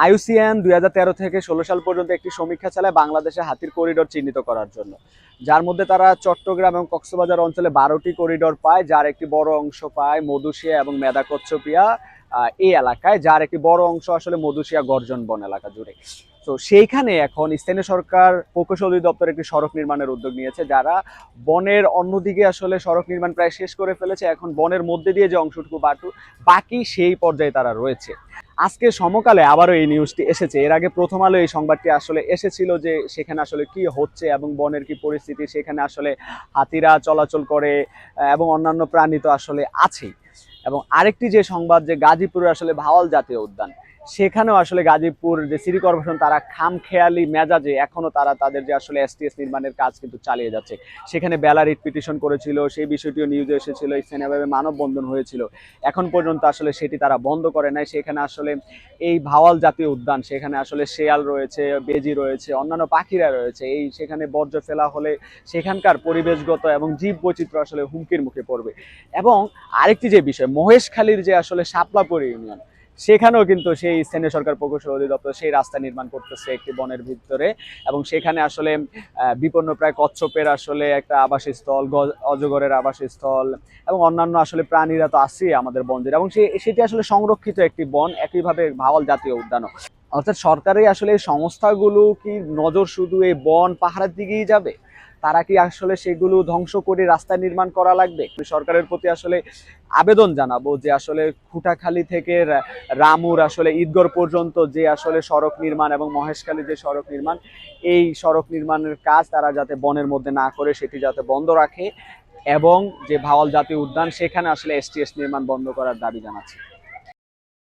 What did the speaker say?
IUCN 2013 থেকে 16 সাল পর্যন্ত একটি সমীক্ষা চালায় বাংলাদেশে হাতির করিডোর চিহ্নিত করার জন্য, যার মধ্যে তারা চট্টগ্রাম এবং কক্সবাজার অঞ্চলে 12টি করিডোর পায়, যার একটি বড় অংশ পায় মধুশিয়া এবং মেদাকচ্ছপিয়া এই এলাকায়, যার একটি বড় অংশ আসলে মধুশিয়া গর্জন বন এলাকা জুড়ে। তো সেইখানে এখন স্থানীয় সরকার প্রকৌশল অধিদপ্তর একটি সড়ক নির্মাণের উদ্যোগ নিয়েছে, যারা বনের অন্যদিকে আসলে সড়ক নির্মাণ প্রায় শেষ করে ফেলেছে। এখন বনের মধ্যে দিয়ে যে অংশটুকু বাকি সেই পর্যায়ে তারা রয়েছে। আজকে সমকালে আবারও এই নিউজটি এসেছে। এর আগে প্রথম আলো এই সংবাদটি আসলে এসেছিল যে সেখানে আসলে কি হচ্ছে এবং বনের কি পরিস্থিতি, সেখানে আসলে হাতিরা চলাচল করে এবং অন্যান্য প্রাণী তো আসলে আছেই। এবং আরেকটি যে সংবাদ, যে গাজীপুরের আসলে ভাওয়াল জাতীয় উদ্যান, সেখানেও আসলে গাজীপুর যে সিটি কর্পোরেশন তারা খামখেয়ালি মেজাজে এখনো তারা তাদের যে আসলে এসটিএস নির্মাণের কাজ কিন্তু চালিয়ে যাচ্ছে। সেখানে বেলা রিট পিটিশন করেছিল, সেই বিষয়টিও নিউজে এসেছিল, স্থানীয়ভাবে মানববন্ধন হয়েছিল। এখন পর্যন্ত আসলে সেটি তারা বন্ধ করে নাই। সেখানে আসলে এই ভাওয়াল জাতীয় উদ্যান, সেখানে আসলে শেয়াল রয়েছে, বেজি রয়েছে, অন্যান্য পাখিরা রয়েছে। এই সেখানে বর্জ্য ফেলা হলে সেখানকার পরিবেশগত এবং জীব বৈচিত্র্য আসলে হুমকির মুখে পড়বে। এবং আরেকটি যে বিষয়, মহেশখালীর যে আসলে শাপলাপুর ইউনিয়ন, সেখানেও কিন্তু সেই স্থানীয় সরকার প্রকৌশল অধিদপ্তর সেই রাস্তা নির্মাণ করতেছে একটি বনের ভিতরে। এবং সেখানে আসলে বিপন্ন প্রায় কচ্ছপের আসলে একটা আবাসস্থল, অজগরের আবাসস্থল এবং অন্যান্য আসলে প্রাণীরা তো আছেই আমাদের বনজুড়ে, এবং সেটি আসলে সংরক্ষিত একটি বন, একইভাবে ভাওয়াল জাতীয় উদ্যানও। অর্থাৎ সরকারি আসলে এই সংস্থাগুলো কি নজর শুধু এই বন পাহাড়ের দিকেই যাবে? তারা কি আসলে সেগুলো ধ্বংস করে রাস্তা নির্মাণ করা লাগবে? সরকারের প্রতি আসলে আবেদন জানাবো যে আসলে খুঁটাখালী থেকে রামুর আসলে ঈদগড় পর্যন্ত যে আসলে সড়ক নির্মাণ এবং মহেশখালী যে সড়ক নির্মাণ, এই সড়ক নির্মাণের কাজ তারা যাতে বনের মধ্যে না করে সেটি যাতে বন্ধ রাখে, এবং যে ভাওয়াল জাতীয় উদ্যান সেখানে আসলে এসটিএস নির্মাণ বন্ধ করার দাবি জানাচ্ছি।